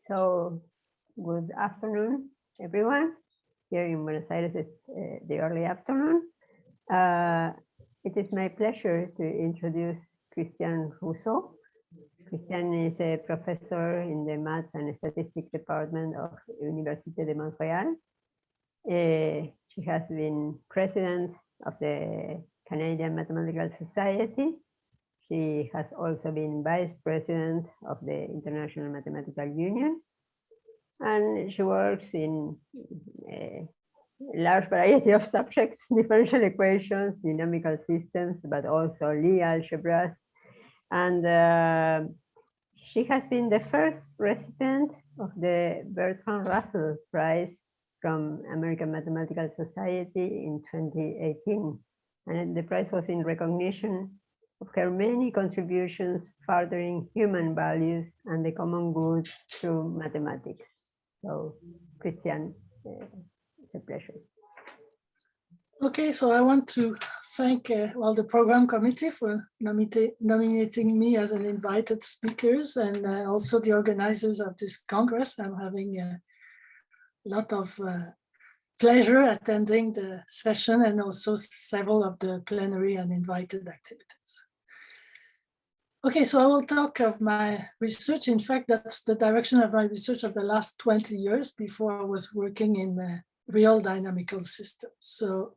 So, good afternoon, everyone. Here in Buenos Aires, it's the early afternoon. It is my pleasure to introduce Christiane Rousseau. Christiane is a professor in the Maths and Statistics Department of Université de Montreal. She has been president of the Canadian Mathematical Society. She has also been vice president of the International Mathematical Union. And she works in a large variety of subjects, differential equations, dynamical systems, but also Lie algebras. And she has been the first recipient of the Bertrand Russell Prize from American Mathematical Society in 2018. And the prize was in recognition of her many contributions furthering human values and the common good through mathematics. So, Christiane, it's a pleasure. Okay, so I want to thank the program committee for nominating me as an invited speakers, and also the organizers of this Congress. I'm having a lot of pleasure attending the session and also several of the plenary and invited activities. Okay, so I will talk of my research. In fact, that's the direction of my research of the last 20 years before I was working in real dynamical systems. So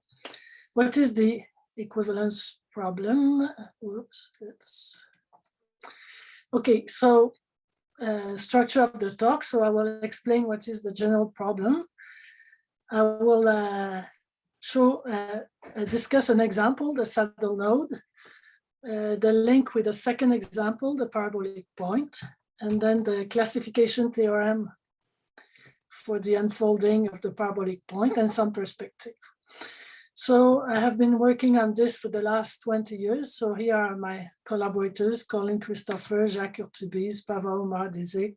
what is the equivalence problem? Oops, okay, so structure of the talk. So I will explain what is the general problem. I will discuss an example, the saddle node, the link with a second example, the parabolic point, and then the classification theorem for the unfolding of the parabolic point and some perspective. So I have been working on this for the last 20 years. So here are my collaborators, Colin Christopher, Jacques Urtubise, Pavao Mardizé,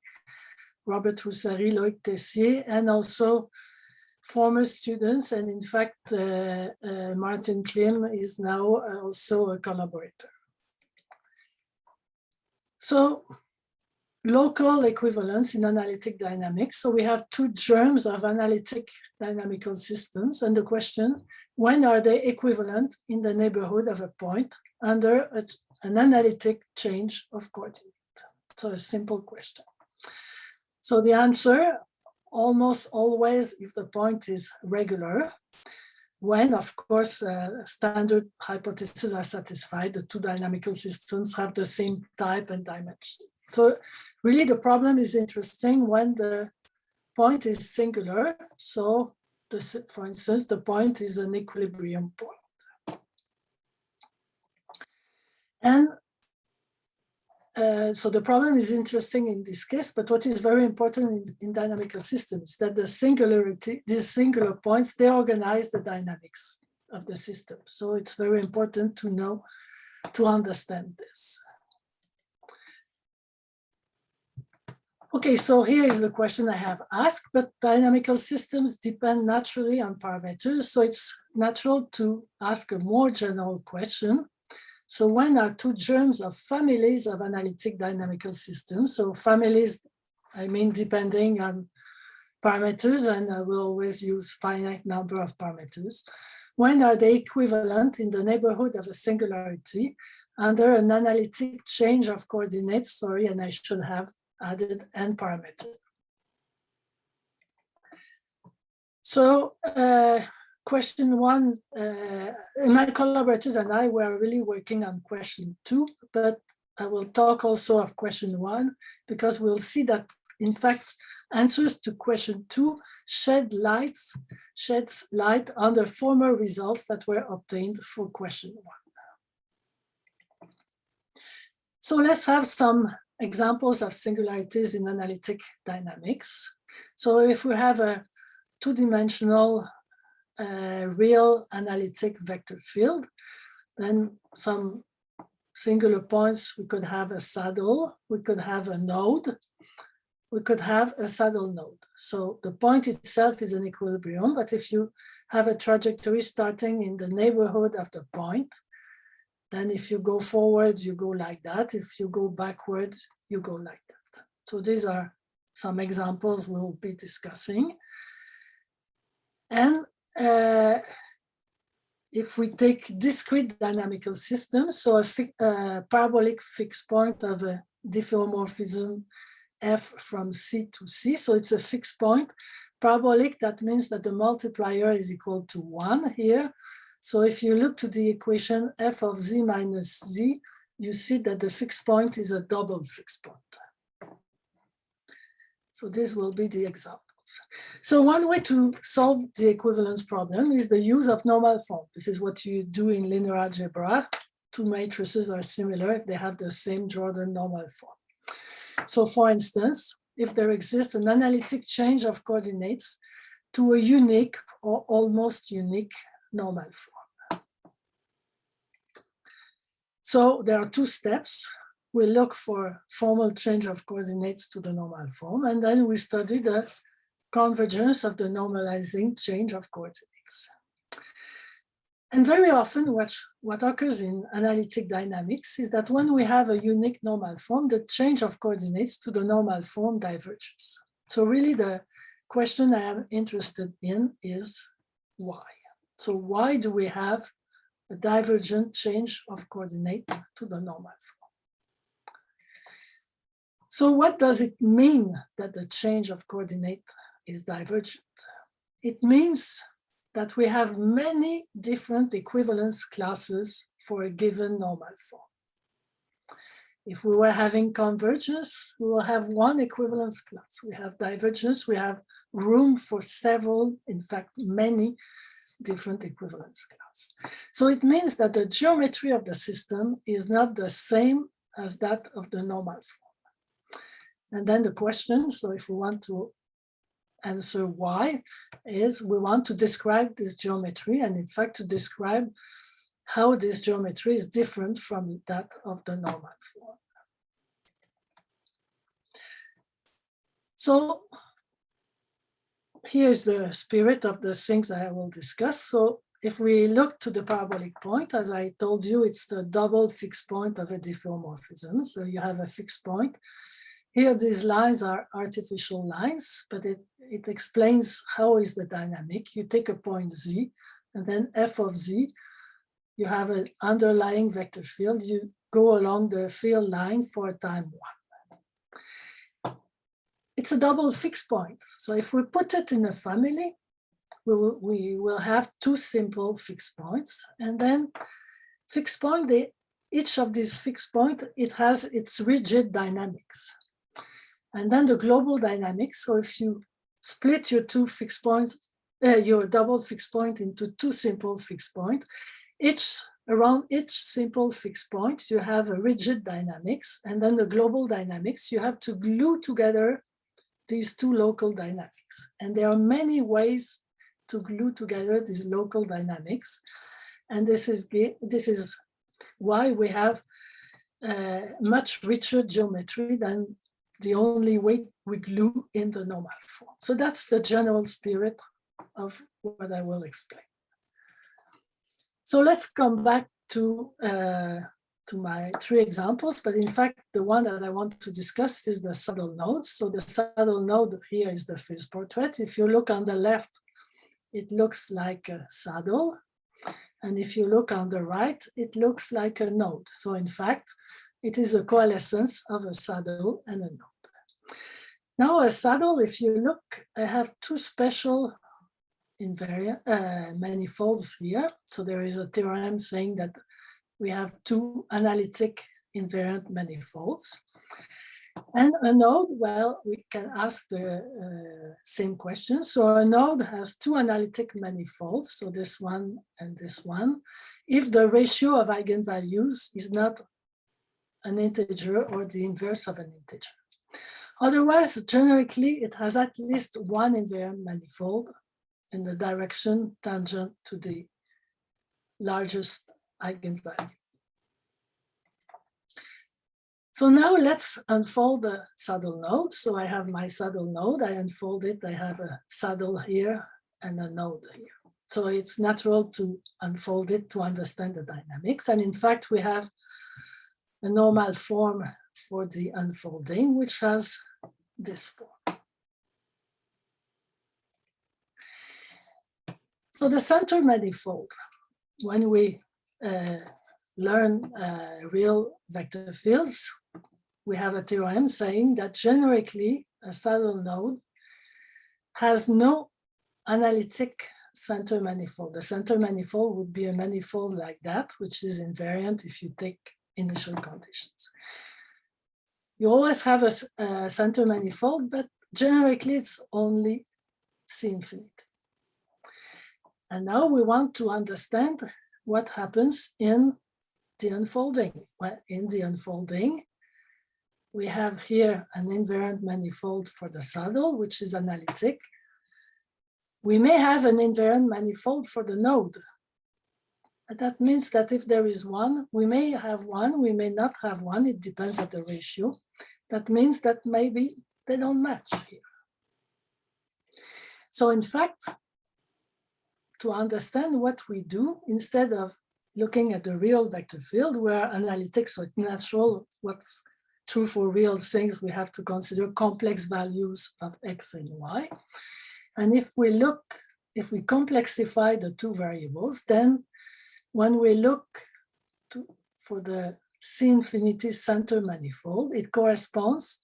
Robert Roussari, Loïc Tessier, and also former students. And in fact, Martin Klim is now also a collaborator. So local equivalence in analytic dynamics. So we have two germs of analytic dynamical systems. And the question, when are they equivalent in the neighborhood of a point under an analytic change of coordinate? So a simple question. So the answer, almost always if the point is regular, when, of course, standard hypotheses are satisfied, the two dynamical systems have the same type and dimension. So really the problem is interesting when the point is singular. So for instance, the point is an equilibrium point. And so the problem is interesting in this case, but what is very important in dynamical systems is that the singularity, these singular points, they organize the dynamics of the system. So it's very important to know, to understand this. Okay, so here is the question I have asked, but dynamical systems depend naturally on parameters. So it's natural to ask a more general question. So when are two germs of families of analytic dynamical systems? So families, I mean, depending on parameters, and I will always use finite number of parameters. When are they equivalent in the neighborhood of a singularity under an analytic change of coordinates? Sorry, and I should have added n parameter. So question one, my collaborators and I were really working on question 2, but I will talk also of question 1 because we'll see that in fact answers to question 2 sheds light on the former results that were obtained for question 1. So let's have some examples of singularities in analytic dynamics. So if we have a two-dimensional real analytic vector field, then some singular points, we could have a saddle, we could have a node, we could have a saddle node. So the point itself is an equilibrium, but if you have a trajectory starting in the neighborhood of the point, then if you go forward, you go like that. If you go backward, you go like that. So these are some examples we'll be discussing. And if we take discrete dynamical systems, so a parabolic fixed point of a diffeomorphism f from C to C, so it's a fixed point. Parabolic, that means that the multiplier is equal to 1 here. So if you look to the equation f of z minus z, you see that the fixed point is a double fixed point. So this will be the examples. So one way to solve the equivalence problem is the use of normal form. This is what you do in linear algebra. Two matrices are similar if they have the same Jordan normal form. So for instance, if there exists an analytic change of coordinates to a unique or almost unique normal form. So there are two steps. We look for formal change of coordinates to the normal form, and then we study the convergence of the normalizing change of coordinates. And very often what occurs in analytic dynamics is that when we have a unique normal form, the change of coordinates to the normal form diverges. So really the question I am interested in is why? So why do we have a divergent change of coordinate to the normal form? So what does it mean that the change of coordinate is divergent? It means that we have many different equivalence classes for a given normal form. If we were having convergence, we will have one equivalence class. We have divergence, we have room for several, in fact, many different equivalence classes. So it means that the geometry of the system is not the same as that of the normal form. And then the question, so if we want to answer why, is we want to describe this geometry, and in fact to describe how this geometry is different from that of the normal form. So here's the spirit of the things I will discuss. So if we look to the parabolic point, as I told you, it's the double fixed point of a diffeomorphism. So you have a fixed point. Here, these lines are artificial lines, but it explains how is the dynamic. You take a point z, and then f of z, you have an underlying vector field. You go along the field line for a time 1. It's a double fixed point. So if we put it in a family, we will have two simple fixed points. And then fixed point, each of these fixed points, it has its rigid dynamics. And then the global dynamics. So if you split your two fixed points, your double fixed point into two simple fixed points, around each simple fixed point, you have a rigid dynamics. And then the global dynamics, you have to glue together these two local dynamics. And there are many ways to glue together these local dynamics. And this is why we have much richer geometry than the only way we glue in the normal form. So that's the general spirit of what I will explain. So let's come back to my 3 examples, but in fact, the one that I want to discuss is the saddle node. So the saddle node here is the first portrait. If you look on the left, it looks like a saddle. And if you look on the right, it looks like a node. So in fact, it is a coalescence of a saddle and a node. Now a saddle, if you look, I have 2 special invariant manifolds here. So there is a theorem saying that we have 2 analytic invariant manifolds. And a node, well, we can ask the same question. So a node has 2 analytic manifolds, so this one and this one, if the ratio of eigenvalues is not an integer or the inverse of an integer. Otherwise, generically, it has at least 1 invariant manifold in the direction tangent to the largest eigenvalue. So now let's unfold the saddle node. So I have my saddle node, I unfold it, I have a saddle here and a node here. So it's natural to unfold it to understand the dynamics. And in fact, we have a normal form for the unfolding, which has this form. So the center manifold, when we learn real vector fields, we have a theorem saying that generically a saddle node has no analytic center manifold. The center manifold would be a manifold like that, which is invariant if you take initial conditions. You always have a center manifold, but generically it's only C infinity. And now we want to understand what happens in the unfolding. Well, in the unfolding, we have here an invariant manifold for the saddle, which is analytic. We may have an invariant manifold for the node. And that means that if there is one, we may have one, we may not have one, it depends on the ratio. That means that maybe they don't match here. So in fact, to understand what we do, instead of looking at the real vector field, we are analytic, so it's natural. What's true for real things, we have to consider complex values of x and y. And if we complexify the two variables, then when we look for the C infinity center manifold, it corresponds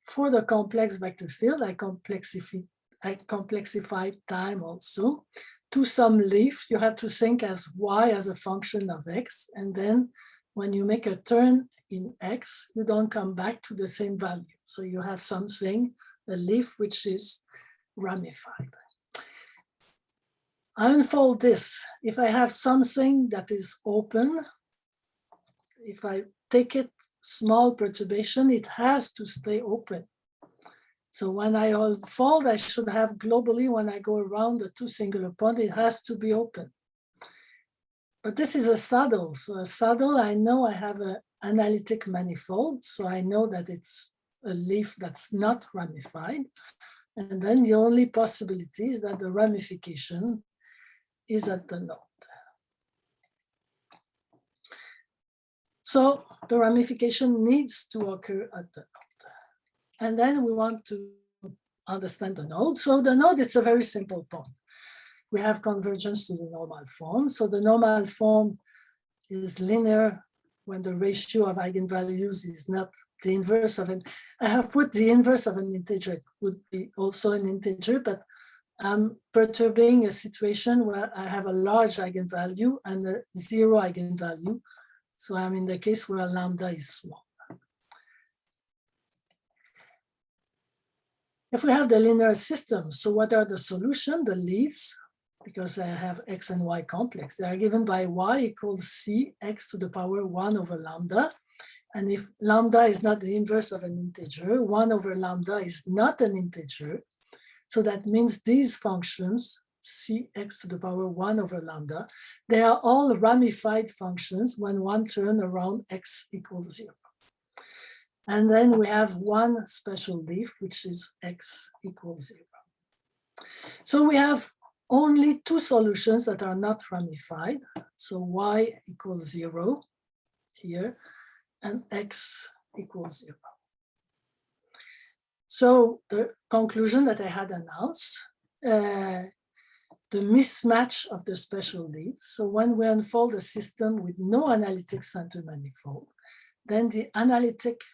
for the complex vector field. I complexified time also to some leaf. You have to think as y as a function of x, and then when you make a turn in x, you don't come back to the same value. So you have something, a leaf, which is ramified. I unfold this. If I have something that is open, if I take it small perturbation, it has to stay open. So when I unfold, I should have globally, when I go around the two singular points, it has to be open. But this is a saddle. So a saddle, I know I have an analytic manifold. So I know that it's a leaf that's not ramified. And then the only possibility is that the ramification is at the node. So the ramification needs to occur at the node. And then we want to understand the node. So the node is a very simple point. We have convergence to the normal form. So the normal form is linear when the ratio of eigenvalues is not the inverse of an. I have put the inverse of an integer. It would be also an integer, but I'm perturbing a situation where I have a large eigenvalue and a zero eigenvalue. So I'm in the case where lambda is small. If we have the linear system, so what are the solutions, the leaves? Because I have x and y complex. They are given by y equals c x to the power 1 over lambda. And if lambda is not the inverse of an integer, 1 over lambda is not an integer. So that means these functions, c x to the power 1 over lambda, they are all ramified functions when one turn around x equals 0. And then we have one special leaf, which is x equals 0. So we have only two solutions that are not ramified. So y equals 0 here, and x equals 0. So the conclusion that I had announced, the mismatch of the special leaves. So when we unfold a system with no analytic center manifold, then the analytic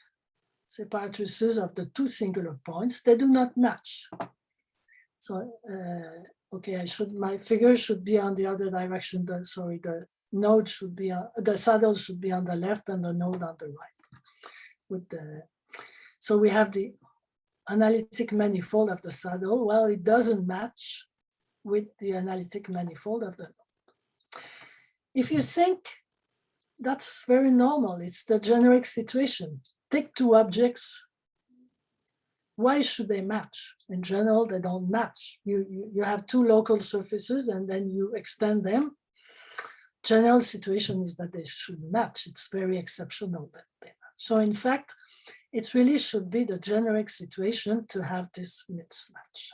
separatrices of the two singular points, they do not match. So, okay, my figure should be on the other direction. Sorry, the node should be, the saddle should be on the left and the node on the right. So we have the analytic manifold of the saddle. Well, it doesn't match with the analytic manifold of the node. If you think, that's very normal. It's the generic situation. Take two objects. Why should they match? In general, they don't match. You have two local surfaces and then you extend them. General situation is that they should match. It's very exceptional that they match. So in fact, it really should be the generic situation to have this mismatch.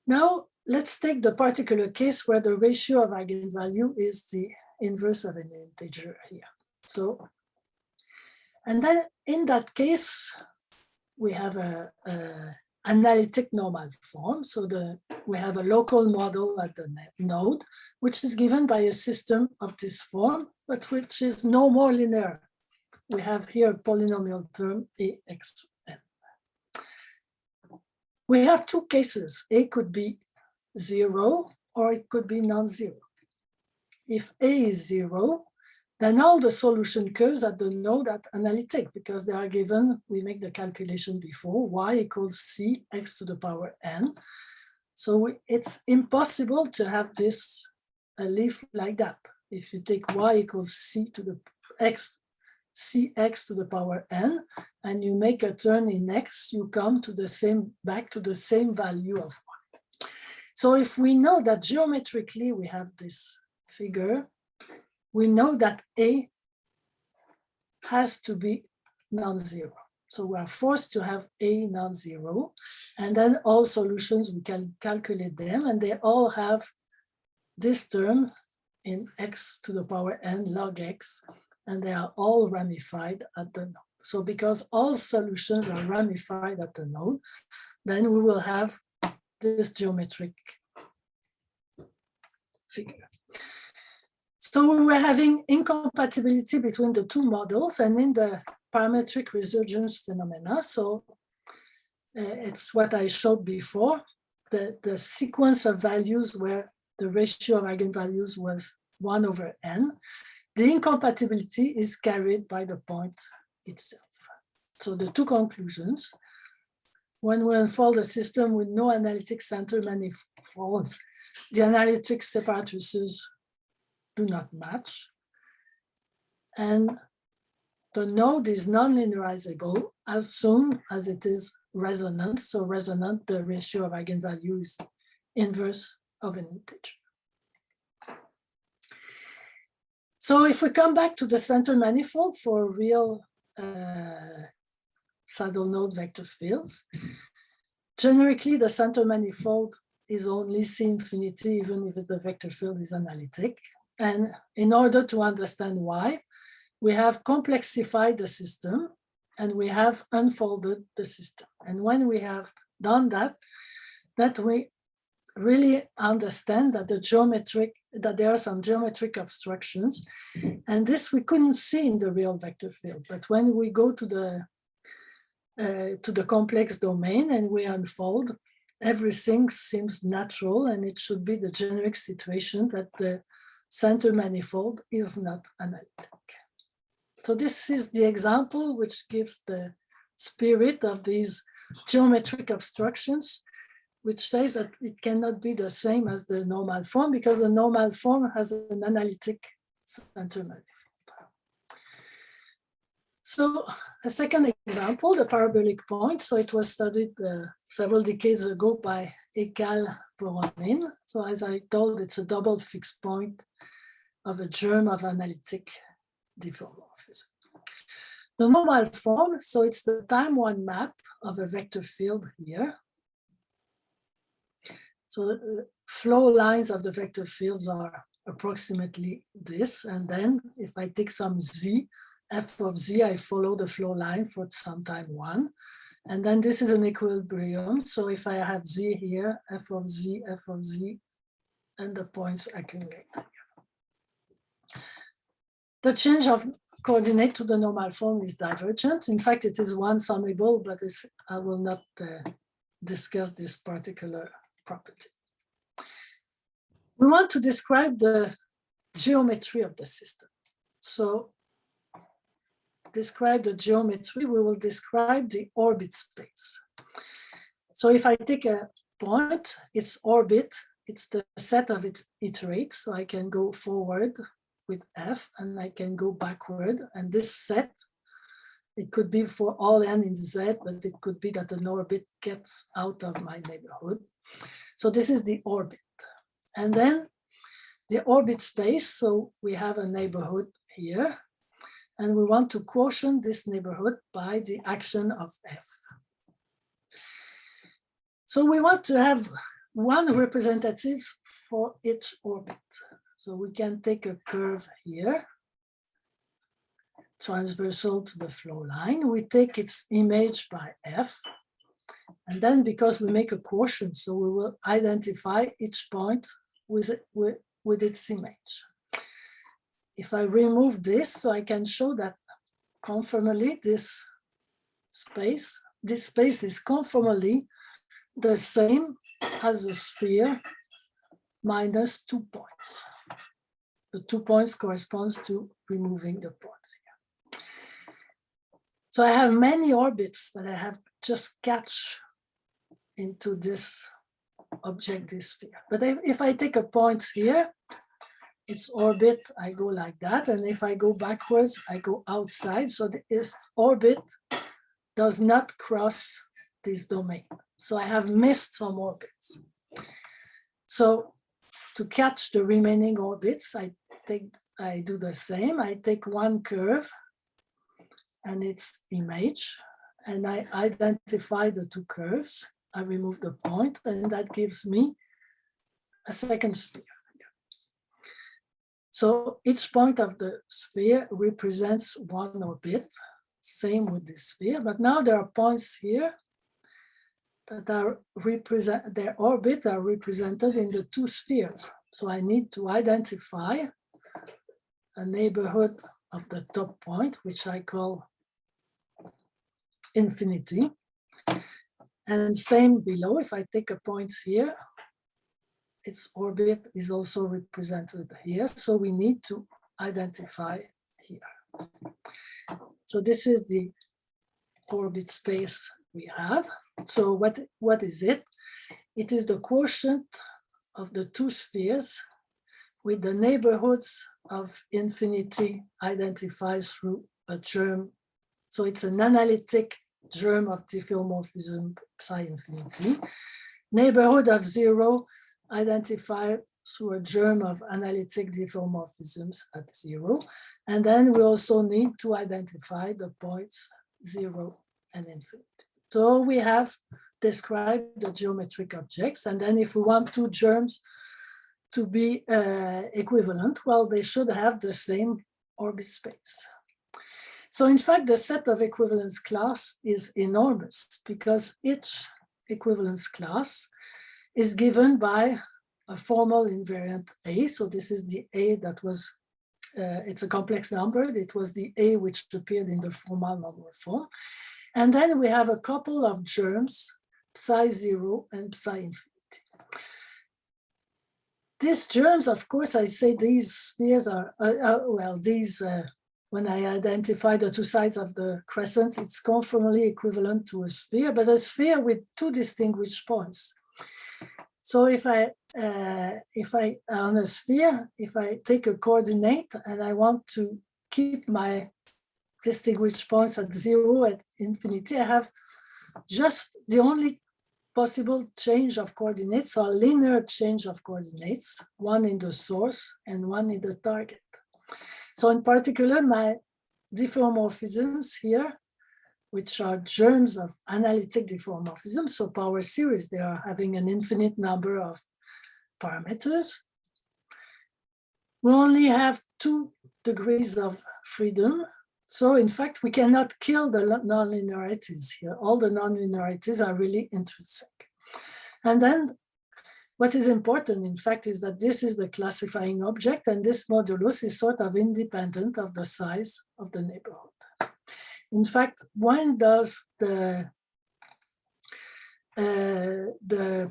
Now, let's take the particular case where the ratio of eigenvalue is the inverse of an integer here. So And then in that case, we have a analytic normal form. So we have a local model at the node, which is given by a system of this form, but which is no more linear. We have here a polynomial term AXN. We have two cases. A could be 0 or it could be non-zero. If A is 0, then all the solution curves at the node are analytic because they are given, we make the calculation before, y equals c x to the power n. So it's impossible to have this a leaf like that. If you take y equals c to the x, cx to the power n, and you make a turn in x, you come to the same, back to the same value of y. So if we know that geometrically we have this figure, we know that A has to be non-zero. So we are forced to have A non-zero, and then all solutions, we can calculate them, and they all have this term in x to the power n log x, and they are all ramified at the node. So because all solutions are ramified at the node, then we will have this geometric figure. So we were having incompatibility between the two models and in the parametric resurgence phenomena. So it's what I showed before, the sequence of values where the ratio of eigenvalues was 1 over n. The incompatibility is carried by the point itself. So the two conclusions: when we unfold a system with no analytic center manifolds, the analytic separatrices do not match, and the node is non-linearizable as soon as it is resonant. So resonant, the ratio of eigenvalue is inverse of an integer. So if we come back to the center manifold for real saddle node vector fields, generically the center manifold is only C infinity, even if the vector field is analytic. And in order to understand why, we have complexified the system and we have unfolded the system. And when we have done that, we really understand that there are some geometric obstructions, and this we couldn't see in the real vector field. But when we go to the complex domain and we unfold, everything seems natural, and it should be the generic situation that the center manifold is not analytic. So this is the example which gives the spirit of these geometric obstructions, which says that it cannot be the same as the normal form because the normal form has an analytic center manifold. So a second example, the parabolic point. So it was studied several decades ago by Abel. So as I told, it's a double fixed point of a germ of analytic diffeomorphism. The normal form, so it's the time one map of a vector field here. So the flow lines of the vector fields are approximately this. And then if I take some z, f of z, I follow the flow line for some time 1. And then this is an equilibrium. So if I have z here, f of z, and the points accumulate. The change of coordinate to the normal form is divergent. In fact, it is one summable, but I will not discuss this particular property. We want to describe the geometry of the system. So describe the geometry, we will describe the orbit space. So if I take a point, its orbit, it's the set of its iterates. So I can go forward with f and I can go backward. And this set, it could be for all n in z, but it could be that an orbit gets out of my neighborhood. So this is the orbit. And then the orbit space, so we have a neighborhood here, and we want to quotient this neighborhood by the action of f. So we want to have one representative for each orbit. So we can take a curve here, transversal to the flow line. We take its image by F. And then because we make a quotient, so we will identify each point with its image. If I remove this, so I can show that conformally this space is conformally the same as the sphere minus 2 points. The 2 points corresponds to removing the points here. So I have many orbits that I have just catch into this object, this sphere. But if I take a point here, its orbit, I go like that. And if I go backwards, I go outside. So this orbit does not cross this domain. So I have missed some orbits. So to catch the remaining orbits, I do the same. I take one curve and its image, and I identify the two curves. I remove the point, and that gives me a second sphere. So each point of the sphere represents one orbit, same with this sphere, but now there are points here that are their orbit are represented in the two spheres. So I need to identify a neighborhood of the top point, which I call infinity. And same below, if I take a point here, its orbit is also represented here. So we need to identify here. So this is the orbit space we have. So what is it? It is the quotient of the two spheres with the neighborhoods of infinity identified through a germ. So it's an analytic germ of diffeomorphism psi infinity. Neighborhood of 0 identified through a germ of analytic diffeomorphisms at 0. And then we also need to identify the points 0 and infinity. So we have described the geometric objects. And then if we want two germs to be equivalent, well, they should have the same orbit space. So in fact, the set of equivalence class is enormous because each equivalence class is given by a formal invariant A. So this is the A that was, it's a complex number. It was the A which appeared in the formal number form. And then we have a couple of germs, psi 0 and psi infinity. These germs, of course, I say these spheres are, when I identify the two sides of the crescent, it's conformally equivalent to a sphere, but a sphere with two distinguished points. So if I on a sphere, if I take a coordinate and I want to keep my distinguished points at 0 at infinity, I have just the only possible change of coordinates or linear change of coordinates, one in the source and one in the target. So in particular, my diffeomorphisms here, which are germs of analytic diffeomorphism, so power series, they are having an infinite number of parameters. We only have 2 degrees of freedom. So in fact, we cannot kill the nonlinearities here. All the nonlinearities are really intrinsic. And then what is important, in fact, is that this is the classifying object, and this modulus is sort of independent of the size of the neighborhood. In fact, when does the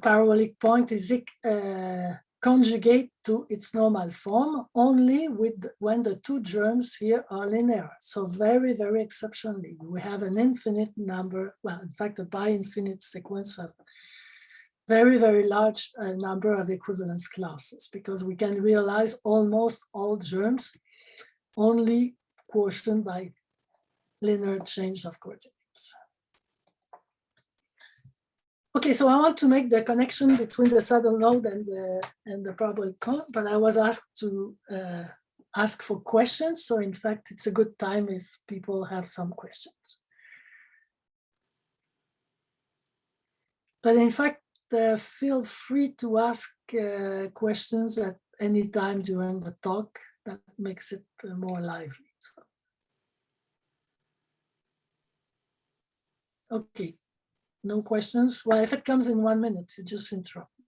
parabolic point is conjugate to its normal form? Only when the two germs here are linear. So very, very exceptionally, we have an infinite number, well, in fact, a bi-infinite sequence of very, very large number of equivalence classes, because we can realize almost all germs only quotient by linear change of coordinates. Okay, so I want to make the connection between the saddle node and the parabolic point, but I was asked to ask for questions. So in fact, it's a good time if people have some questions. But in fact, feel free to ask questions at any time during the talk. That makes it more lively. So. Okay, no questions. Well, if it comes in 1 minute, you just interrupt me.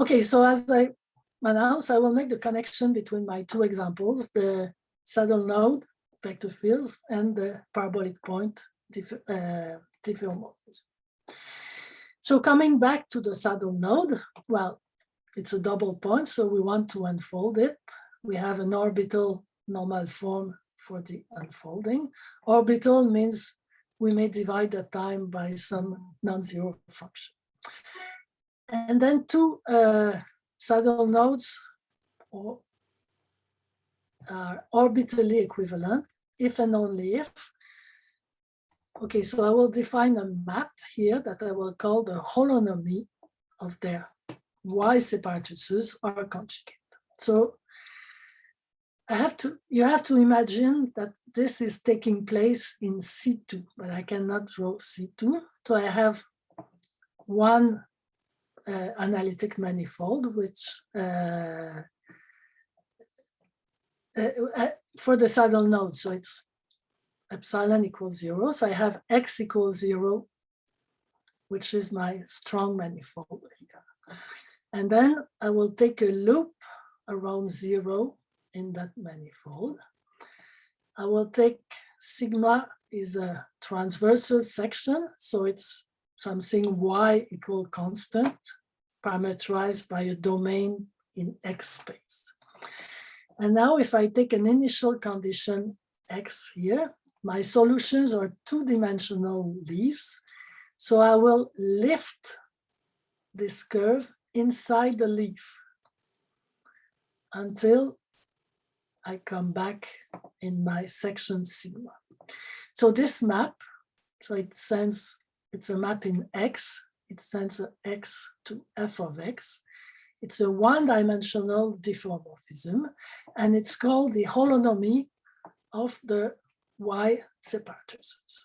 Okay, so as I announced, I will make the connection between my two examples, the saddle node vector fields and the parabolic point diffeomorphism. So coming back to the saddle node, well, it's a double point, so we want to unfold it. We have an orbital normal form for the unfolding. Orbital means we may divide the time by some non-zero function. And then two saddle nodes are orbitally equivalent if and only if. Okay, so I will define a map here that I will call the holonomy of their y separatrices are conjugate. So you have to imagine that this is taking place in C2, but I cannot draw C2. So I have one analytic manifold, which for the saddle node, so it's epsilon equals 0. So I have x equals 0, which is my strong manifold here. And then I will take a loop around 0 in that manifold. I will take sigma is a transversal section, so it's something y equal constant, parameterized by a domain in X space. And now if I take an initial condition X here, my solutions are two-dimensional leaves. So I will lift this curve inside the leaf until I come back in my section sigma. So this map, so it sends, it's a map in X, it sends an X to f of X. It's a one-dimensional diffeomorphism, and it's called the holonomy of the y separatrices.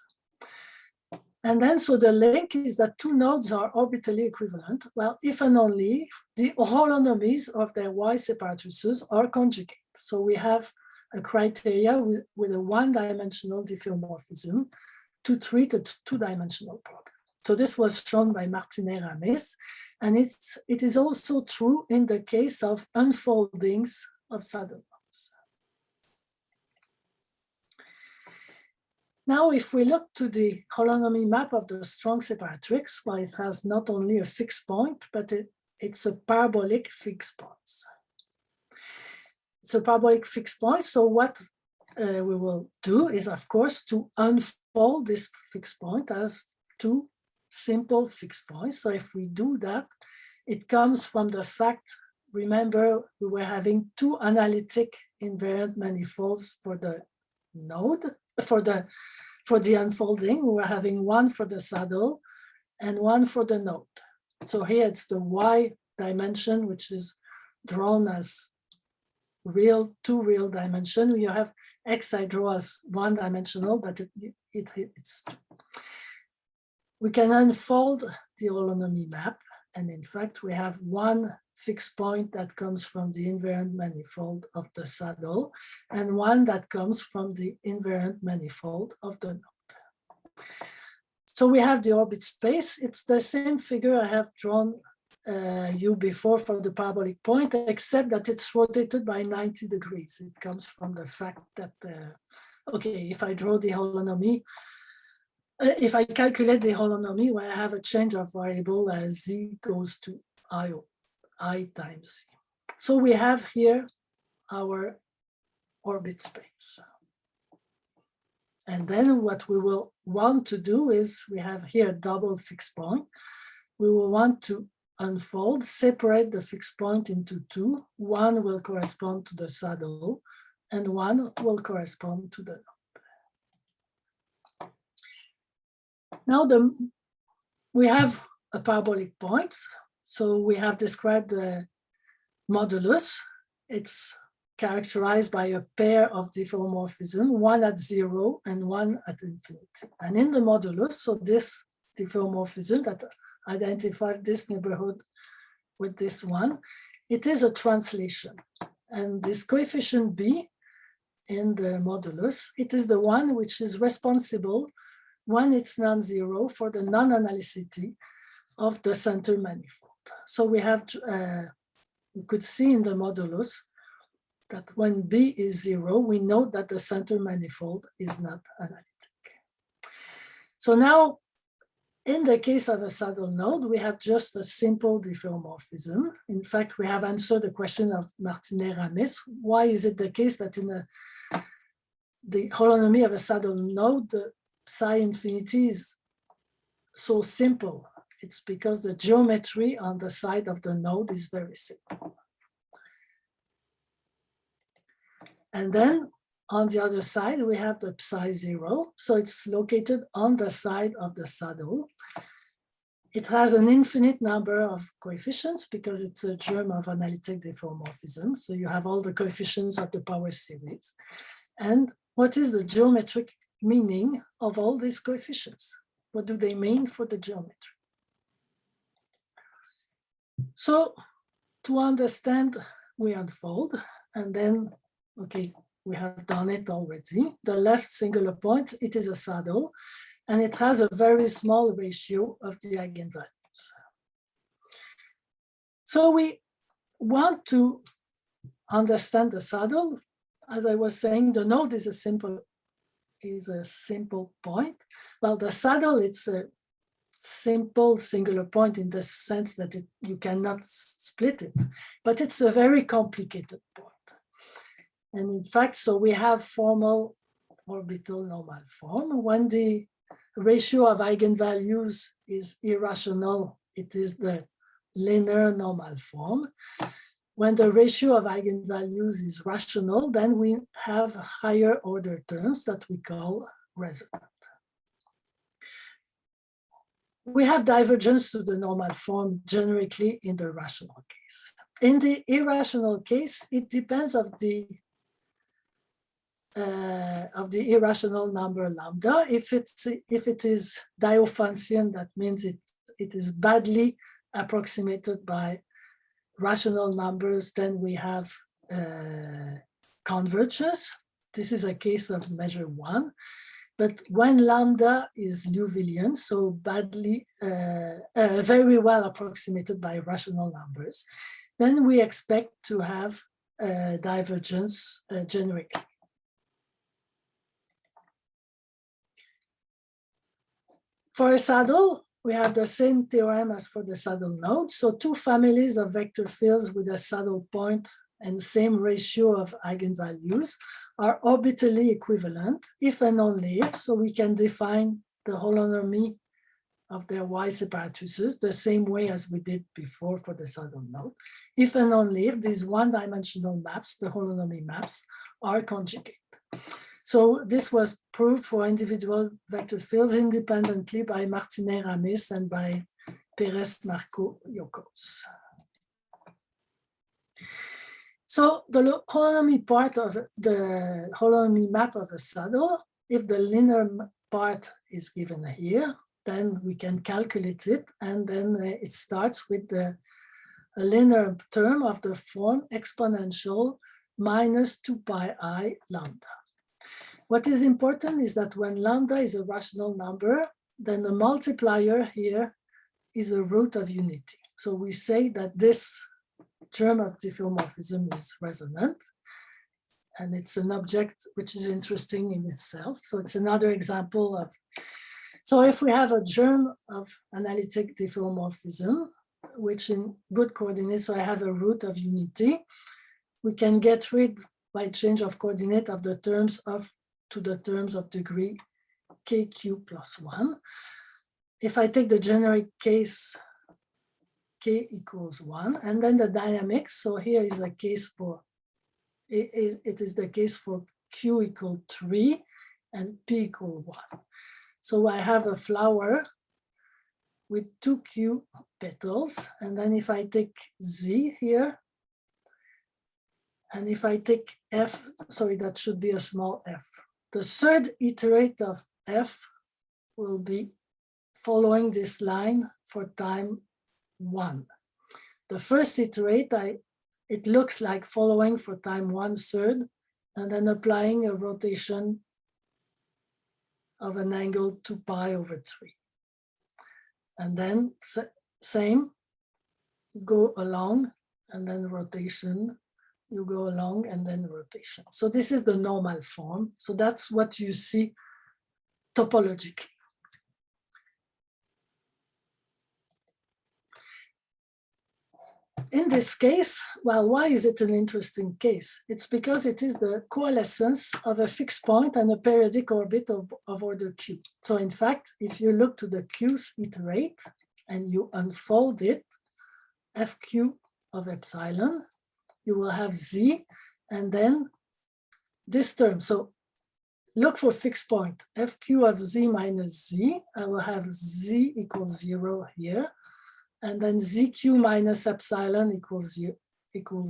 And then, so the link is that two nodes are orbitally equivalent. Well, if and only if the holonomies of their y separatrices are conjugate. So we have a criteria with a one-dimensional diffeomorphism to treat a two-dimensional problem. So this was shown by Martinet-Ramis, and it is also true in the case of unfoldings of saddle nodes. Now, if we look to the holonomy map of the strong separatrix, well, it has not only a fixed point, but it's a parabolic fixed point. It's a parabolic fixed point. So what we will do is, of course, to unfold this fixed point as two simple fixed points. So if we do that, it comes from the fact, remember, we were having two analytic invariant manifolds for the node, for the unfolding. We were having one for the saddle and one for the node. So here it's the y dimension, which is drawn as two real dimension. You have x I draw as one dimensional, but it's two. We can unfold the holonomy map, and in fact we have one fixed point that comes from the invariant manifold of the saddle and one that comes from the invariant manifold of the node. So we have the orbit space. It's the same figure I have drawn you before for the parabolic point, except that it's rotated by 90 degrees. It comes from the fact that, okay, if I draw the holonomy, if I calculate the holonomy where I have a change of variable as z goes to I times z. So we have here our orbit space. And then what we will want to do is, we have here a double fixed point. We will want to unfold, separate the fixed point into two. One will correspond to the saddle and one will correspond to the node. Now we have a parabolic point. So we have described the modulus. It's characterized by a pair of diffeomorphism, one at 0 and one at infinity. And in the modulus, so this diffeomorphism that identified this neighborhood with this one, it is a translation. And this coefficient b in the modulus. It is the one which is responsible when it's non-zero for the non-analyticity of the center manifold. So we have, we could see in the modulus that when B is 0, we know that the center manifold is not analytic. So now, in the case of a saddle node, we have just a simple diffeomorphism. In fact, we have answered the question of Martinet-Ramis. Why is it the case that in the holonomy of a saddle node, the psi infinity is so simple? It's because the geometry on the side of the node is very simple. And then on the other side, we have the psi 0. So it's located on the side of the saddle. It has an infinite number of coefficients because it's a germ of analytic diffeomorphism. So you have all the coefficients of the power series. And what is the geometric meaning of all these coefficients? What do they mean for the geometry? So to understand, we unfold, and then, okay, we have done it already. The left singular point, it is a saddle, and it has a very small ratio of the eigenvalues. So we want to understand the saddle. As I was saying, the node is a simple point. Well, the saddle, it's a simple singular point in the sense that you cannot split it, but it's a very complicated point. And in fact, so we have formal orbital normal form. When the ratio of eigenvalues is irrational, it is the linear normal form. When the ratio of eigenvalues is rational, then we have higher order terms that we call resonant. We have divergence to the normal form generically in the rational case. In the irrational case, it depends of the irrational number lambda. If it is Diophantine, that means it is badly approximated by rational numbers, then we have convergence. This is a case of measure 1. But when lambda is Liouvillean, so badly, very well approximated by rational numbers, then we expect to have divergence generically. For a saddle, we have the same theorem as for the saddle node. So two families of vector fields with a saddle point and same ratio of eigenvalues are orbitally equivalent if and only if. So we can define the holonomy of their Y separatrices the same way as we did before for the saddle node. If and only if these one-dimensional maps, the holonomy maps, are conjugate. So this was proved for individual vector fields independently by Martinet-Ramis and by Perez-Marco-Yocos. So the holonomy part of the holonomy map of a saddle, if the linear part is given here, then we can calculate it, and then it starts with the linear term of the form exponential minus 2 pi I lambda. What is important is that when lambda is a rational number, then the multiplier here is a root of unity. So we say that this term of diffeomorphism is resonant, and it's an object which is interesting in itself. So it's another example of, so if we have a germ of analytic diffeomorphism, which in good coordinates, so I have a root of unity, we can get rid by change of coordinate of the terms of to the terms of degree kq plus 1. If I take the generic case k equals 1, and then the dynamics, so here is a case for, it is the case for q equal 3 and p equal 1. So I have a flower with 2q petals, and then if I take z here, and if I take f, sorry, that should be a small f. The third iterate of f will be following this line for time 1. The first iterate, it looks like following for time 1/3 and then applying a rotation of an angle 2 pi over 3. And then same, go along, and then rotation, you go along, and then rotation. So this is the normal form. So that's what you see topologically. In this case, well, why is it an interesting case? It's because it is the coalescence of a fixed point and a periodic orbit of order q. So in fact, if you look to the q's iterate and you unfold it, fq of epsilon, you will have z, and then this term. So look for fixed point, fq of z minus z. I will have z equals 0 here. And then zq minus epsilon equals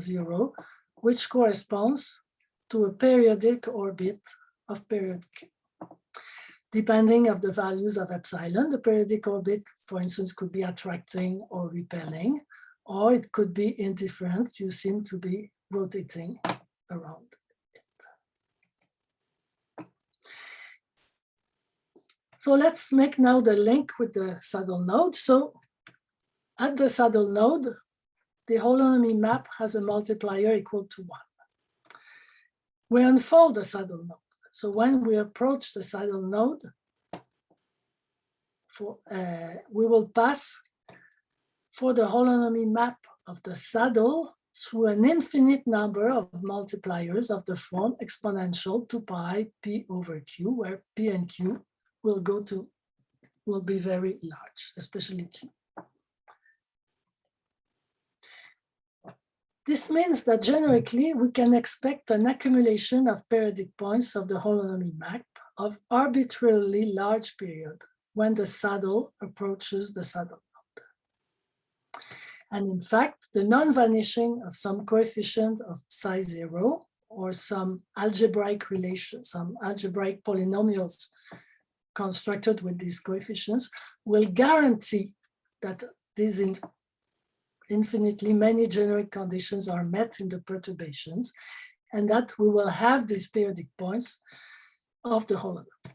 0, which corresponds to a periodic orbit of period q. Depending of the values of epsilon, the periodic orbit, for instance, could be attracting or repelling, or it could be indifferent. You seem to be rotating around it. So let's make now the link with the saddle node. So at the saddle node, the holonomy map has a multiplier equal to 1. We unfold the saddle node. So when we approach the saddle node, we will pass for the holonomy map of the saddle through an infinite number of multipliers of the form exponential 2 pi p over q, where p and q will be very large, especially q. This means that generically we can expect an accumulation of periodic points of the holonomy map of arbitrarily large period when the saddle approaches the saddle node. And in fact, the non-vanishing of some coefficient of psi 0 or some algebraic relation, some algebraic polynomials constructed with these coefficients will guarantee that these infinitely many generic conditions are met in the perturbations, and that we will have these periodic points of the holonomy.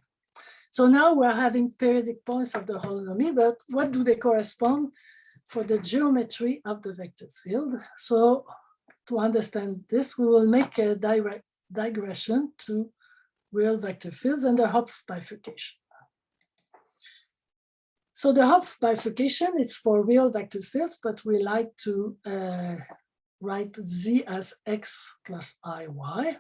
So now we're having periodic points of the holonomy, but what do they correspond for the geometry of the vector field? So to understand this, we will make a digression to real vector fields and the Hopf bifurcation. So the Hopf bifurcation is for real vector fields, but we like to write z as x plus iy.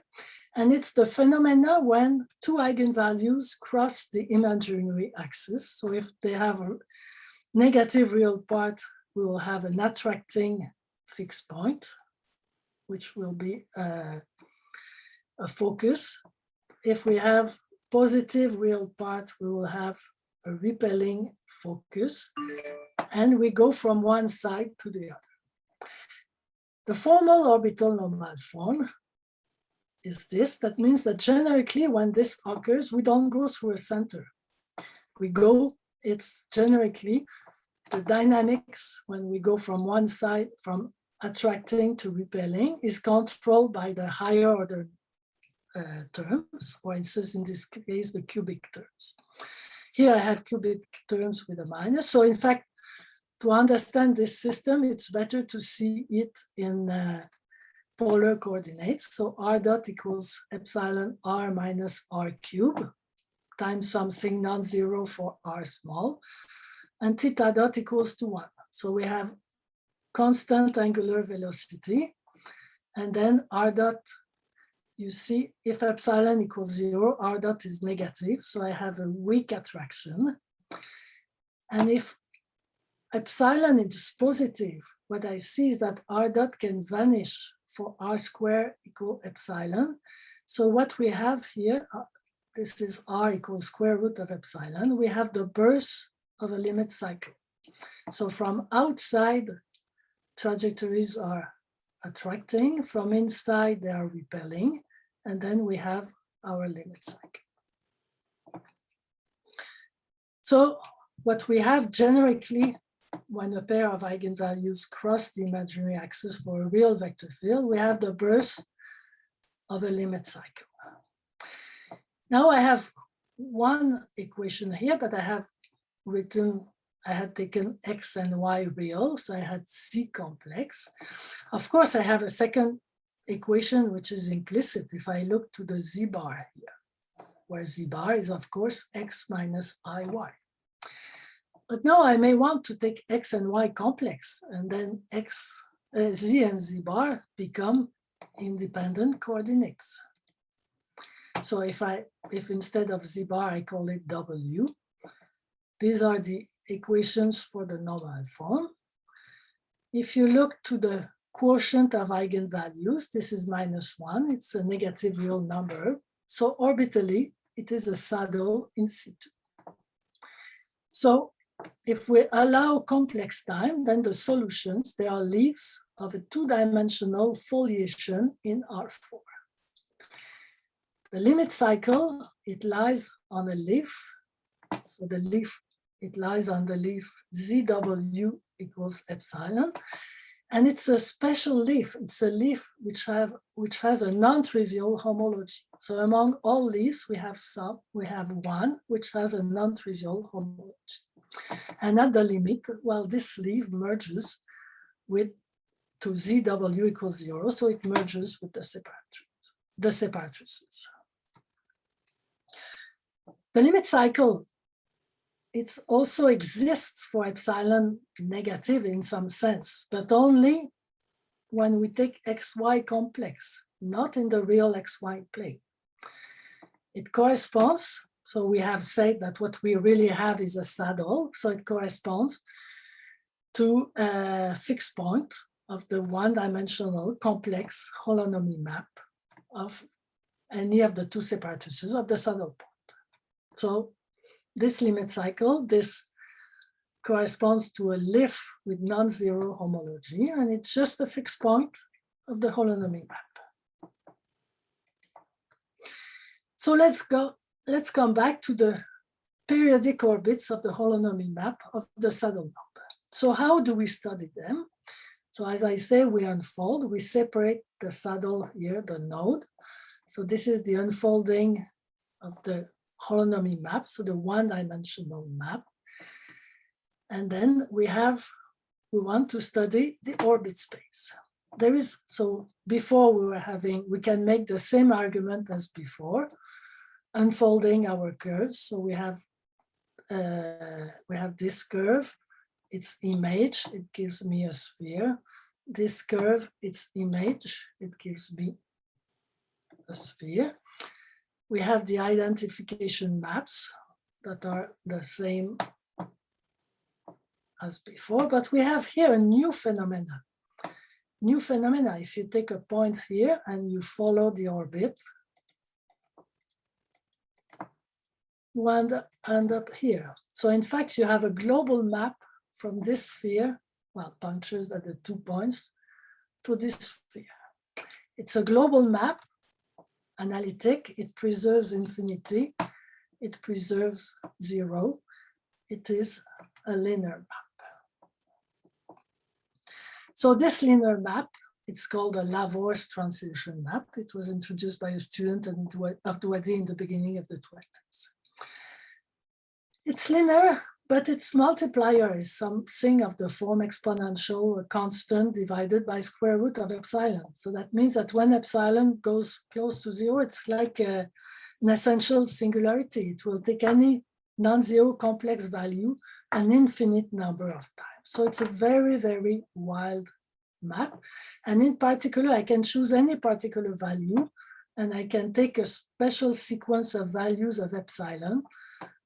And it's the phenomena when two eigenvalues cross the imaginary axis. So if they have a negative real part, we will have an attracting fixed point, which will be a focus. If we have positive real part, we will have a repelling focus, and we go from one side to the other. The formal orbital normal form is this. That means that generically when this occurs, we don't go through a center. It's generically the dynamics when we go from one side, from attracting to repelling, is controlled by the higher order terms, or instance in this case, the cubic terms. Here I have cubic terms with a minus. So in fact, to understand this system, it's better to see it in polar coordinates. So r dot equals epsilon r minus r cube times something non-zero for r small, and theta dot equals to 1. So we have constant angular velocity, and then r dot, you see, if epsilon equals 0, r dot is negative, so I have a weak attraction. And if epsilon is positive, what I see is that r dot can vanish for r squared equal epsilon. So what we have here, this is r equals square root of epsilon. We have the birth of a limit cycle. So from outside, trajectories are attracting, from inside they are repelling, and then we have our limit cycle. So what we have generically when a pair of eigenvalues cross the imaginary axis for a real vector field, we have the birth of a limit cycle. Now I have one equation here, but I had taken x and y real, so I had C complex. Of course, I have a second equation which is implicit if I look to the z bar here, where z bar is of course x minus iy. But now I may want to take x and y complex, and then z and z bar become independent coordinates. So if instead of z bar I call it w, these are the equations for the normal form. If you look to the quotient of eigenvalues, this is -1, it's a negative real number. So orbitally, it is a saddle in situ. So if we allow complex time, then the solutions, they are leaves of a two-dimensional foliation in R4. The limit cycle, it lies on a leaf. So the leaf, it lies on the leaf ZW equals epsilon. And it's a special leaf. It's a leaf which has a non-trivial homology. So among all leaves, we have one which has a non-trivial homology. And at the limit, well, this leaf merges to ZW equals 0, so it merges with the separatrices. The limit cycle, it also exists for epsilon negative in some sense, but only when we take xy complex, not in the real xy plane. It corresponds, so we have said that what we really have is a saddle, so it corresponds to a fixed point of the one-dimensional complex holonomy map of any of the two separatrices of the saddle point. So this limit cycle, this corresponds to a leaf with non-zero homology, and it's just a fixed point of the holonomy map. So let's come back to the periodic orbits of the holonomy map of the saddle node. So how do we study them? So as I say, we unfold, we separate the saddle here, the node. So this is the unfolding of the holonomy map, so the one-dimensional map. And then we want to study the orbit space. So before we can make the same argument as before, unfolding our curves. So we have this curve, its image, it gives me a sphere. This curve, its image, it gives me a sphere. We have the identification maps that are the same as before, but we have here a new phenomena. New phenomena, if you take a point here and you follow the orbit, you end up here. So in fact, you have a global map from this sphere, well, punctures at the 2 points, to this sphere. It's a global map, analytic, it preserves infinity, it preserves 0, it is a linear map. So this linear map, it's called a Lavaurs transition map. It was introduced by a student of Douady in the beginning of the 20s. It's linear, but its multiplier is something of the form exponential, a constant divided by square root of epsilon. So that means that when epsilon goes close to 0, it's like an essential singularity. It will take any non-zero complex value an infinite number of times. So it's a very, very wild map. And in particular, I can choose any particular value, and I can take a special sequence of values of epsilon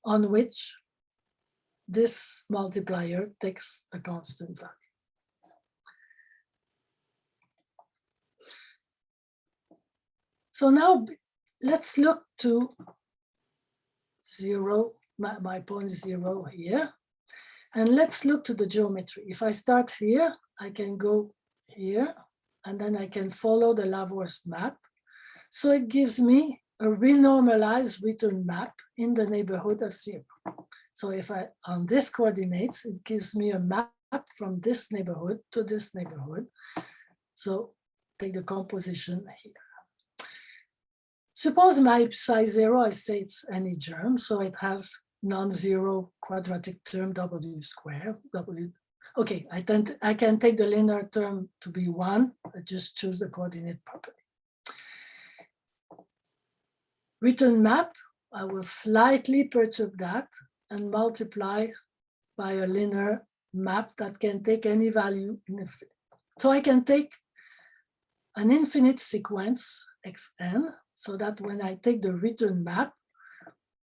on which this multiplier takes a constant value. So now let's look to 0, my point 0 here, and let's look to the geometry. If I start here, I can go here, and then I can follow the Lavaurs map. So it gives me a renormalized return map in the neighborhood of 0. So if on this coordinates, it gives me a map from this neighborhood to this neighborhood. So take the composition here. Suppose my psi0, I say it's any germ, so it has non-zero quadratic term w square, w. Okay, I can take the linear term to be 1. I just choose the coordinate property. Return map, I will slightly perturb that and multiply by a linear map that can take any value in infinite. So I can take an infinite sequence xn, so that when I take the return map,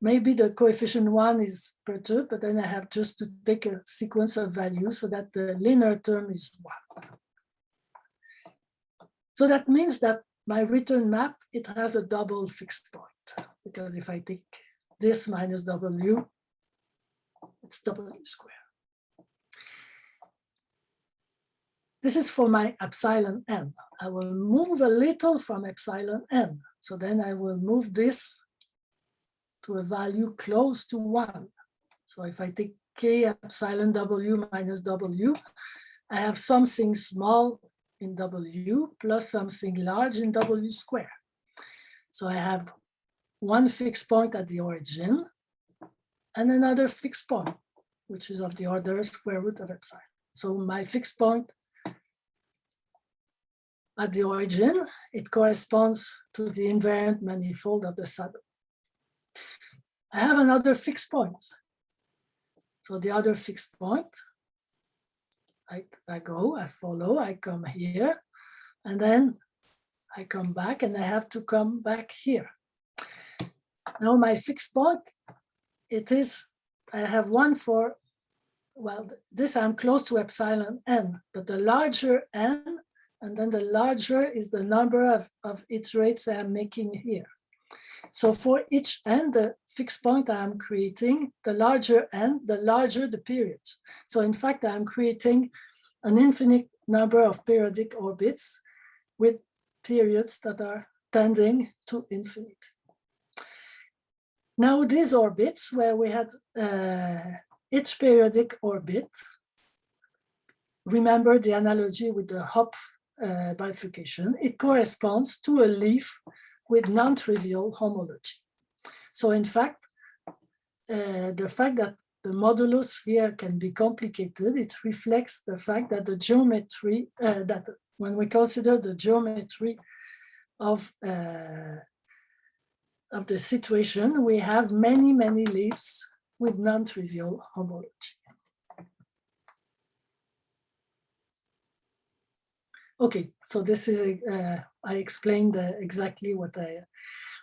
maybe the coefficient 1 is perturbed, but then I have just to take a sequence of values so that the linear term is 1. So that means that my return map, it has a double fixed point, because if I take this minus w, it's w squared. This is for my epsilon n. I will move a little from epsilon n. So then I will move this to a value close to 1. So if I take k epsilon w minus w, I have something small in w plus something large in w squared. So I have one fixed point at the origin and another fixed point, which is of the order square root of epsilon. So my fixed point at the origin, it corresponds to the invariant manifold of the saddle. I have another fixed point. So the other fixed point, I follow, I come here, and then I come back, and I have to come back here. Now my fixed point, it is, I have one for, well, this I'm close to epsilon n, but the larger n, and then the larger is the number of iterates I'm making here. So for each n, the fixed point I'm creating, the larger n, the larger the periods. So in fact, I'm creating an infinite number of periodic orbits with periods that are tending to infinity. Now these orbits, where we had each periodic orbit, remember the analogy with the Hopf bifurcation, it corresponds to a leaf with non-trivial homology. So in fact, the fact that the modulus here can be complicated, it reflects the fact that the geometry, that when we consider the geometry of the situation, we have many, many leaves with non-trivial homology. Okay, so this is, I explained exactly what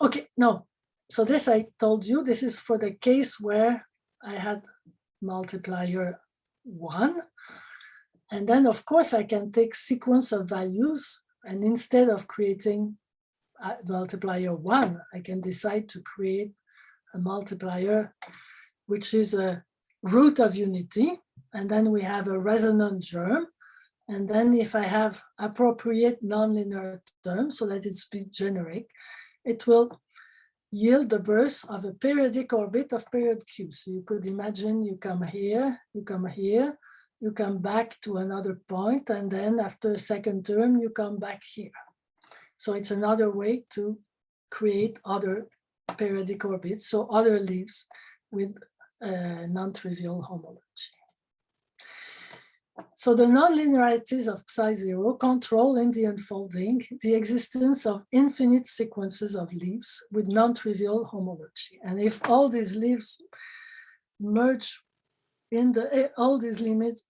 okay, no. So this I told you, this is for the case where I had multiplier 1. And then of course I can take sequence of values, and instead of creating a multiplier 1, I can decide to create a multiplier which is a root of unity. And then we have a resonant germ. And then if I have appropriate nonlinear terms so that it's generic, it will yield the birth of a periodic orbit of period Q. So you could imagine you come here, you come here, you come back to another point, and then after a second term, you come back here. So it's another way to create other periodic orbits, so other leaves with non-trivial homology. So the nonlinearities of psi0 control in the unfolding the existence of infinite sequences of leaves with non-trivial homology. And if all these leaves merge in the, all these limits,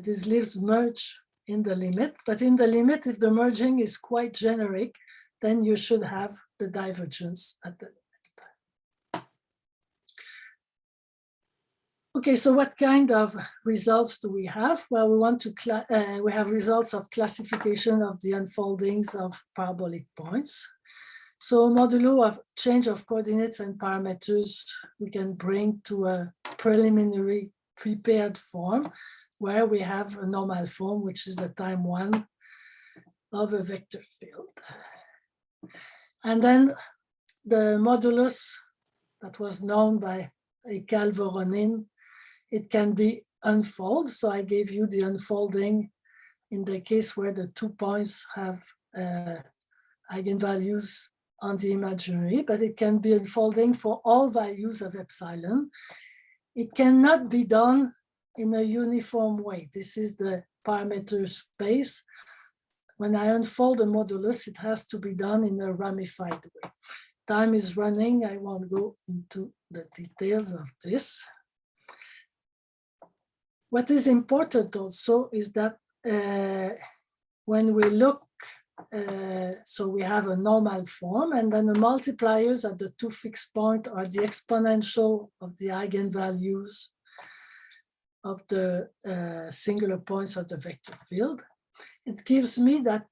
these leaves merge in the limit, but in the limit, if the merging is quite generic, then you should have the divergence at the limit. Okay, so what kind of results do we have? Well, we want to we have results of classification of the unfoldings of parabolic points. So modulo of change of coordinates and parameters we can bring to a preliminary prepared form where we have a normal form, which is the time 1 of a vector field. And then the modulus that was known by Voronin, it can be unfold. So I gave you the unfolding in the case where the 2 points have eigenvalues on the imaginary, but it can be unfolding for all values of epsilon. It cannot be done in a uniform way. This is the parameter space. When I unfold a modulus, it has to be done in a ramified way. Time is running. I won't go into the details of this. What is important also is that when we look, so we have a normal form, and then the multipliers at the two fixed points are the exponential of the eigenvalues of the singular points of the vector field. It gives me that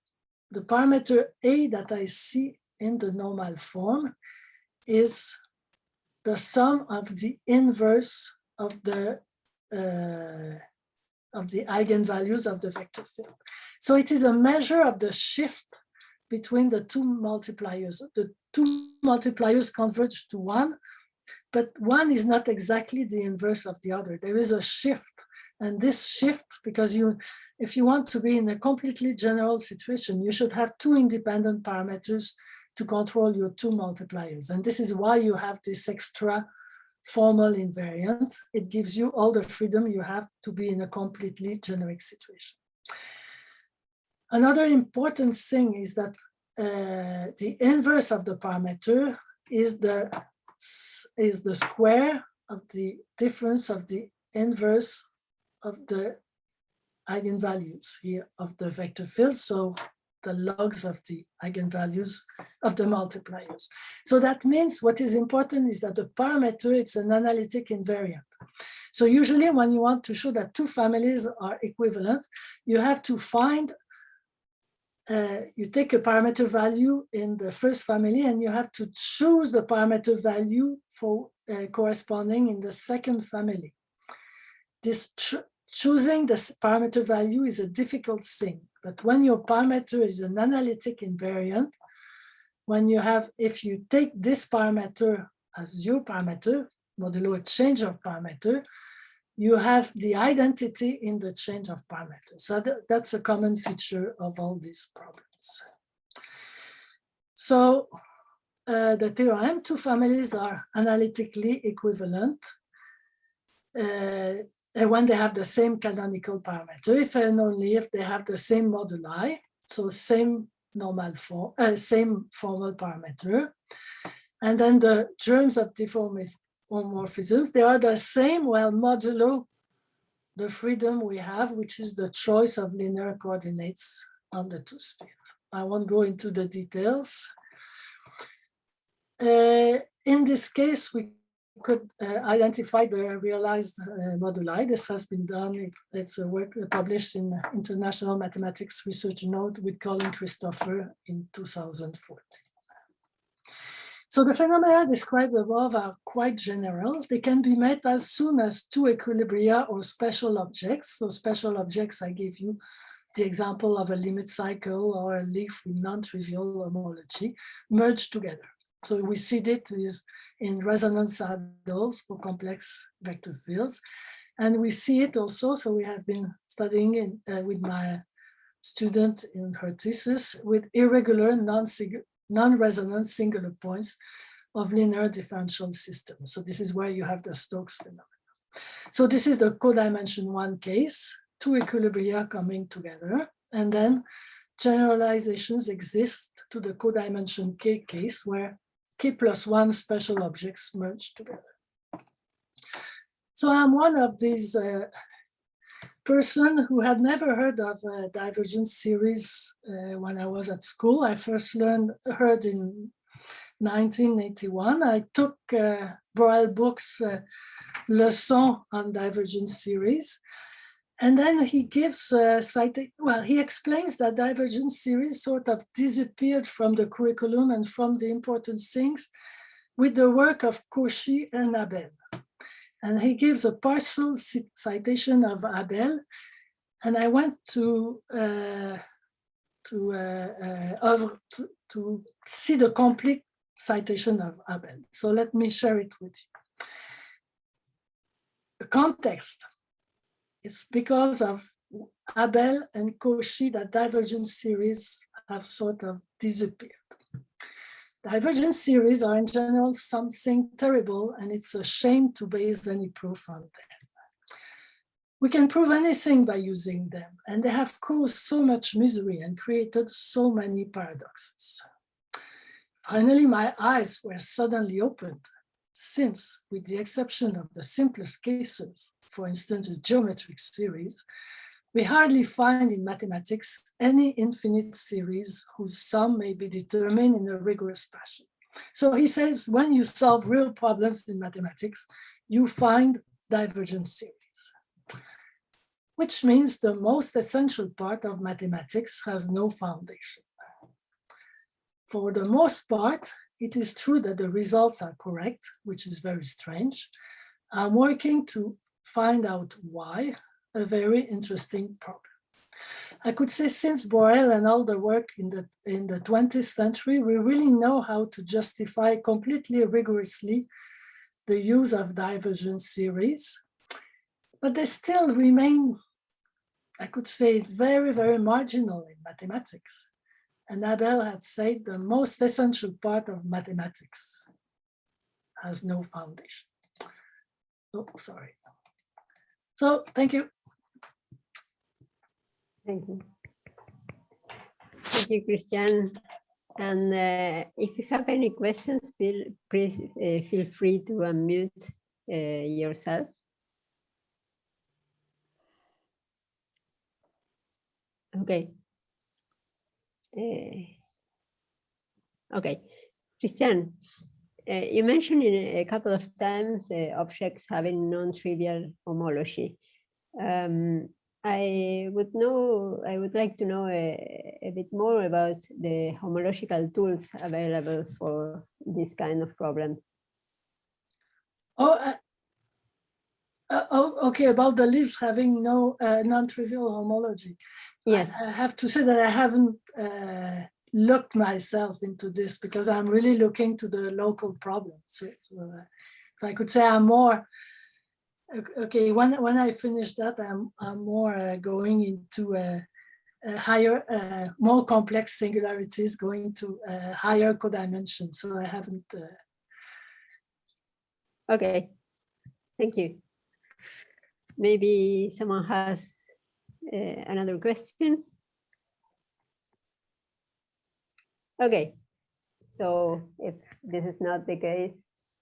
the parameter A that I see in the normal form is the sum of the inverse of the eigenvalues of the vector field. So it is a measure of the shift between the two multipliers. The two multipliers converge to one, but one is not exactly the inverse of the other. There is a shift, and this shift, because if you want to be in a completely general situation, you should have two independent parameters to control your two multipliers. And this is why you have this extra formal invariant. It gives you all the freedom you have to be in a completely generic situation. Another important thing is that the inverse of the parameter is the square of the difference of the inverse of the eigenvalues here of the vector field. So the logs of the eigenvalues of the multipliers. So that means what is important is that the parameter, it's an analytic invariant. So usually when you want to show that two families are equivalent, you have to find, you take a parameter value in the first family and you have to choose the parameter value for corresponding in the second family. This choosing the parameter value is a difficult thing, but when your parameter is an analytic invariant, when you have, if you take this parameter as your parameter, modulo a change of parameter, you have the identity in the change of parameters. So that's a common feature of all these problems. So the theorem, two families are analytically equivalent when they have the same canonical parameter, if and only if they have the same moduli, so same normal form, same formal parameter. And then the germs of diffeomorphisms, they are the same, well, modulo the freedom we have, which is the choice of linear coordinates on the two spheres. I won't go into the details. In this case, we could identify the realized moduli. This has been done. It's a work published in International Mathematics Research Note with Colin Christopher in 2014. So the phenomena described above are quite general. They can be met as soon as two equilibria or special objects. So special objects, I gave you the example of a limit cycle or a leaf with non-trivial homology, merge together. So we see this in resonance saddles for complex vector fields. And we see it also, so we have been studying with my student in her thesis with irregular non-resonant singular points of linear differential systems. So this is where you have the Stokes phenomenon. So this is the codimension 1 case, two equilibria coming together, and then generalizations exist to the codimension K case where K plus 1 special objects merge together. So I'm one of these person who had never heard of a divergence series when I was at school. I first heard in 1981. I took Borel books, Leçon on divergence series. And then he gives he explains that divergence series sort of disappeared from the curriculum and from the important things with the work of Cauchy and Abel. And he gives a partial citation of Abel. And I went to see the complete citation of Abel. So let me share it with you. The context. It's because of Abel and Cauchy that divergence series have sort of disappeared. Divergent series are in general something terrible, and it's a shame to base any proof on them. We can prove anything by using them, and they have caused so much misery and created so many paradoxes. Finally, my eyes were suddenly opened, since, with the exception of the simplest cases, for instance, a geometric series, we hardly find in mathematics any infinite series whose sum may be determined in a rigorous fashion. So he says, when you solve real problems in mathematics, you find divergent series, which means the most essential part of mathematics has no foundation. For the most part, it is true that the results are correct, which is very strange. I'm working to find out why, a very interesting problem. I could say since Borel and all the work in the 20th century, we really know how to justify completely rigorously the use of divergent series, but they still remain, I could say, very, very marginal in mathematics. And Abel had said the most essential part of mathematics has no foundation. Oh, sorry. So, thank you. Thank you. Thank you, Christiane. And if you have any questions, please feel free to unmute yourself. Okay. Okay, Christiane, you mentioned in a couple of times objects having non-trivial homology. I would like to know a bit more about the homological tools available for this kind of problem. Okay, about the leaves having no non-trivial homology. Yes. I have to say that I haven't looked myself into this because I'm really looking to the local problem. So I could say I'm more, okay, when I finish that, I'm more going into higher, more complex singularities, going to higher codimension. So I haven't. Okay, thank you. Maybe someone has another question. Okay, so if this is not the case,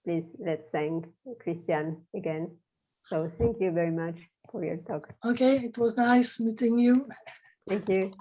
please let's thank Christiane again. So thank you very much for your talk. Okay, it was nice meeting you. Thank you.